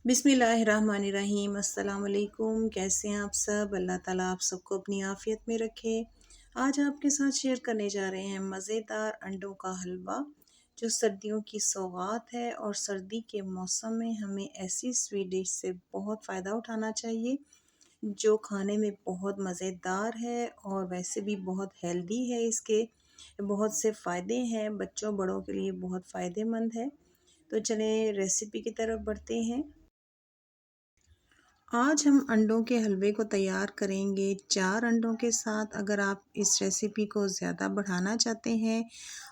बिस्मिल्लाहिर्रहमानिर्रहीम। अस्सलाम वालेकुम। कैसे हैं आप सब? अल्लाह ताला आप सबको अपनी आफ़ियत में रखे। आज आपके साथ शेयर करने जा रहे हैं मज़ेदार अंडों का हलवा, जो सर्दियों की सौगात है और सर्दी के मौसम में हमें ऐसी स्वीट डिश से बहुत फ़ायदा उठाना चाहिए, जो खाने में बहुत मज़ेदार है और वैसे भी बहुत हेल्दी है। इसके बहुत से फ़ायदे हैं, बच्चों बड़ों के लिए बहुत फ़ायदेमंद है। तो चलें रेसिपी की तरफ बढ़ते हैं। आज हम अंडों के हलवे को तैयार करेंगे 4 अंडों के साथ। अगर आप इस रेसिपी को ज़्यादा बढ़ाना चाहते हैं,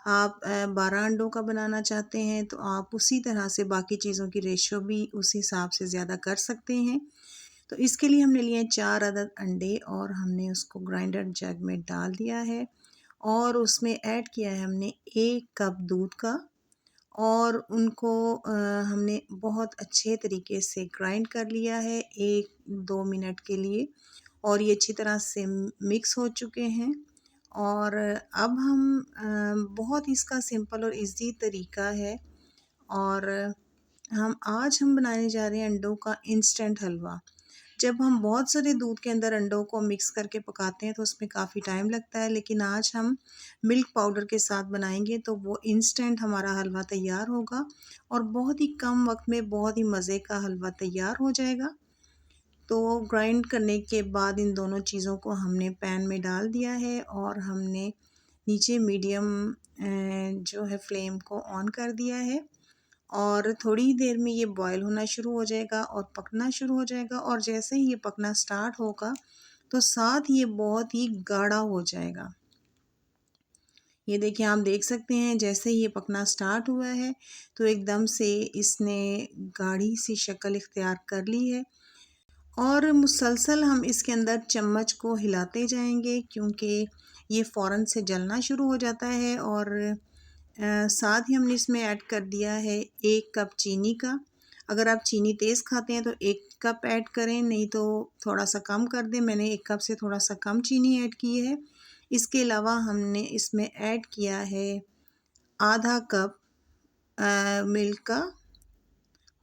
आप 12 अंडों का बनाना चाहते हैं, तो आप उसी तरह से बाकी चीज़ों की रेशो भी उस हिसाब से ज़्यादा कर सकते हैं। तो इसके लिए हमने लिए 4 अदद अंडे और हमने उसको ग्राइंडर जग में डाल दिया है और उसमें ऐड किया है हमने 1 कप दूध का और उनको हमने बहुत अच्छे तरीके से ग्राइंड कर लिया है 1-2 मिनट के लिए और ये अच्छी तरह से मिक्स हो चुके हैं। और अब हम बहुत इसका सिंपल और इजी तरीका है और हम बनाने जा रहे हैं अंडों का इंस्टेंट हलवा। जब हम बहुत सारे दूध के अंदर अंडों को मिक्स करके पकाते हैं तो उसमें काफ़ी टाइम लगता है, लेकिन आज हम मिल्क पाउडर के साथ बनाएंगे तो वो इंस्टेंट हमारा हलवा तैयार होगा और बहुत ही कम वक्त में बहुत ही मज़े का हलवा तैयार हो जाएगा। तो ग्राइंड करने के बाद इन दोनों चीज़ों को हमने पैन में डाल दिया है और हमने नीचे मीडियम जो है फ्लेम को ऑन कर दिया है और थोड़ी ही देर में ये बॉयल होना शुरू हो जाएगा और पकना शुरू हो जाएगा और जैसे ही ये पकना स्टार्ट होगा तो साथ ये बहुत ही गाढ़ा हो जाएगा। ये देखिए, आप देख सकते हैं जैसे ही ये पकना स्टार्ट हुआ है तो एकदम से इसने गाढ़ी सी शक्ल इख्तियार कर ली है और मुसलसल हम इसके अंदर चम्मच को हिलाते जाएंगे क्योंकि ये फ़ौरन से जलना शुरू हो जाता है। और साथ ही हमने इसमें ऐड कर दिया है 1 कप चीनी का। अगर आप चीनी तेज़ खाते हैं तो 1 कप ऐड करें, नहीं तो थोड़ा सा कम कर दें। मैंने 1 कप से थोड़ा सा कम चीनी ऐड की है। इसके अलावा हमने इसमें ऐड किया है आधा कप मिल्क का,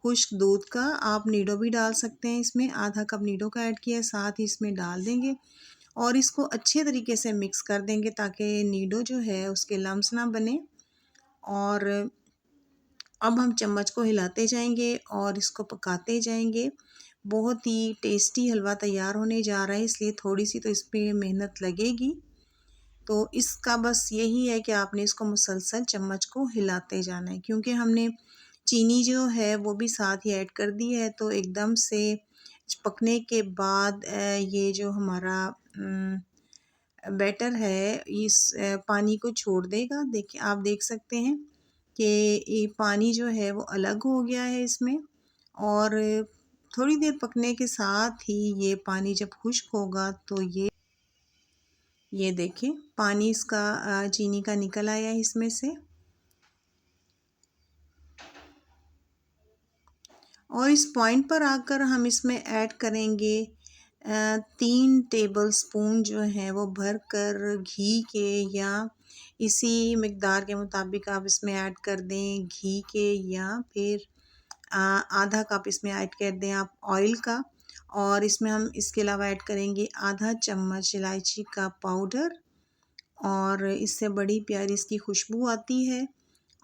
खुश्क दूध का। आप नीडो भी डाल सकते हैं, इसमें आधा कप नीडो का ऐड किया है, साथ ही इसमें डाल देंगे और इसको अच्छे तरीके से मिक्स कर देंगे ताकि नीडो जो है उसके लम्स ना बने। और अब हम चम्मच को हिलाते जाएंगे और इसको पकाते जाएंगे। बहुत ही टेस्टी हलवा तैयार होने जा रहा है, इसलिए थोड़ी सी तो इस पर मेहनत लगेगी। तो इसका बस यही है कि आपने इसको मुसलसल चम्मच को हिलाते जाना है क्योंकि हमने चीनी जो है वो भी साथ ही ऐड कर दी है। तो एकदम से पकने के बाद ये जो हमारा बैटर है इस पानी को छोड़ देगा। देखिए, आप देख सकते हैं कि ये पानी जो है वो अलग हो गया है इसमें और थोड़ी देर पकने के साथ ही ये पानी जब खुश्क होगा तो ये देखिए पानी इसका चीनी का निकल आया है इसमें से। और इस पॉइंट पर आकर हम इसमें ऐड करेंगे 3 टेबल स्पून जो हैं वो भर कर घी के, या इसी मकदार के मुताबिक आप इसमें ऐड कर दें घी के, या फिर आधा कप इसमें ऐड कर दें आप ऑयल का। और इसमें हम इसके अलावा ऐड करेंगे आधा चम्मच इलायची का पाउडर और इससे बड़ी प्यारी इसकी खुशबू आती है।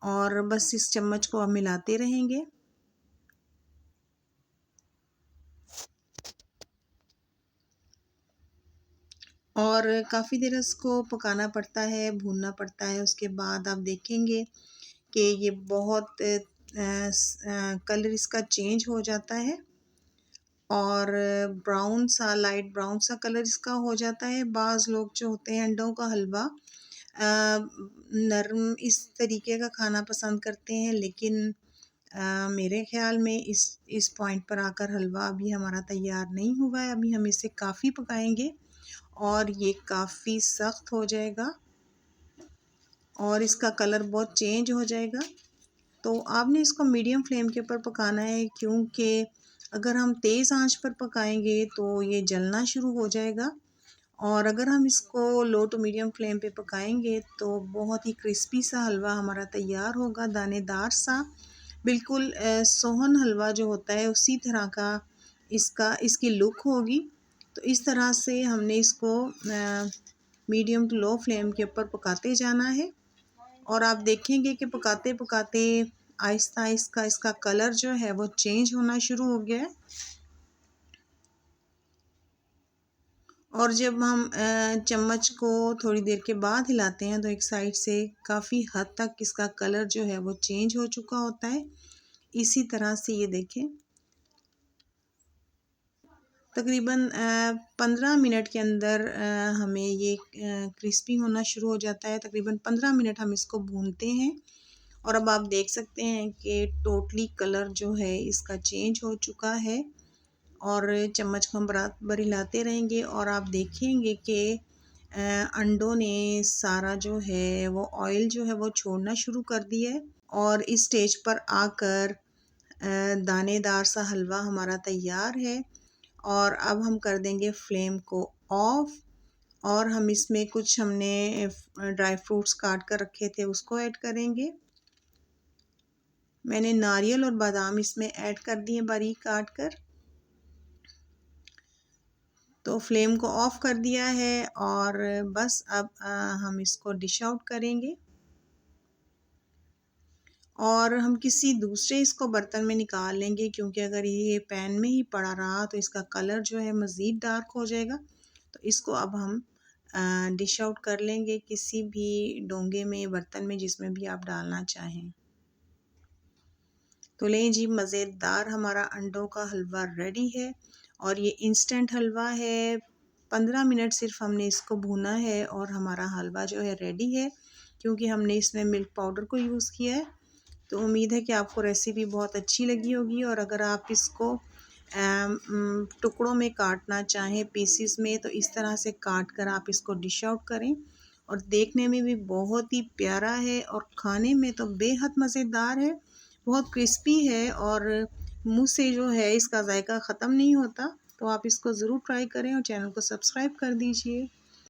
और बस इस चम्मच को हम मिलाते रहेंगे और काफ़ी देर इसको पकाना पड़ता है, भूनना पड़ता है। उसके बाद आप देखेंगे कि ये बहुत कलर इसका चेंज हो जाता है और ब्राउन सा, लाइट ब्राउन सा कलर इसका हो जाता है। बाज़ लोग जो होते हैं अंडों का हलवा नरम इस तरीके का खाना पसंद करते हैं, लेकिन मेरे ख़्याल में इस पॉइंट पर आकर हलवा अभी हमारा तैयार नहीं हुआ है। अभी हम इसे काफ़ी पकाएंगे और ये काफ़ी सख्त हो जाएगा और इसका कलर बहुत चेंज हो जाएगा। तो आपने इसको मीडियम फ्लेम के ऊपर पकाना है क्योंकि अगर हम तेज़ आंच पर पकाएंगे तो ये जलना शुरू हो जाएगा और अगर हम इसको लो टू मीडियम फ्लेम पे पकाएंगे तो बहुत ही क्रिस्पी सा हलवा हमारा तैयार होगा, दानेदार सा, बिल्कुल सोहन हलवा जो होता है उसी तरह का इसकी लुक होगी। तो इस तरह से हमने इसको मीडियम टू लो फ्लेम के ऊपर पकाते जाना है और आप देखेंगे कि पकाते पकाते आहिस्ता आहिस्ता इसका कलर जो है वो चेंज होना शुरू हो गया है। और जब हम चम्मच को थोड़ी देर के बाद हिलाते हैं तो एक साइड से काफ़ी हद तक इसका कलर जो है वो चेंज हो चुका होता है। इसी तरह से ये देखें तकरीबन 15 मिनट के अंदर हमें ये क्रिस्पी होना शुरू हो जाता है। तकरीबन 15 मिनट हम इसको भूनते हैं और अब आप देख सकते हैं कि टोटली कलर जो है इसका चेंज हो चुका है और चम्मच को हम बराबर हिलाते रहेंगे और आप देखेंगे कि अंडों ने सारा जो है वो ऑयल जो है वो छोड़ना शुरू कर दिया है और इस स्टेज पर आकर दानेदार सा हलवा हमारा तैयार है। और अब हम कर देंगे फ्लेम को ऑफ और हम इसमें कुछ हमने ड्राई फ्रूट्स काट कर रखे थे उसको ऐड करेंगे। मैंने नारियल और बादाम इसमें ऐड कर दिए बारीक काट कर। तो फ्लेम को ऑफ कर दिया है और बस अब हम इसको डिश आउट करेंगे और हम किसी दूसरे इसको बर्तन में निकाल लेंगे क्योंकि अगर ये पैन में ही पड़ा रहा तो इसका कलर जो है मज़ीद डार्क हो जाएगा। तो इसको अब हम डिश आउट कर लेंगे किसी भी डोंगे में बर्तन में जिसमें भी आप डालना चाहें। तो लें जी मज़ेदार हमारा अंडों का हलवा रेडी है और ये इंस्टेंट हलवा है। 15 मिनट सिर्फ हमने इसको भूना है और हमारा हलवा जो है रेडी है क्योंकि हमने इसमें मिल्क पाउडर को यूज़ किया है। तो उम्मीद है कि आपको रेसिपी बहुत अच्छी लगी होगी और अगर आप इसको टुकड़ों में काटना चाहें पीसीस में तो इस तरह से काट कर आप इसको डिश आउट करें और देखने में भी बहुत ही प्यारा है और खाने में तो बेहद मज़ेदार है। बहुत क्रिस्पी है और मुंह से जो है इसका जायका ख़त्म नहीं होता। तो आप इसको ज़रूर ट्राई करें और चैनल को सब्सक्राइब कर दीजिए।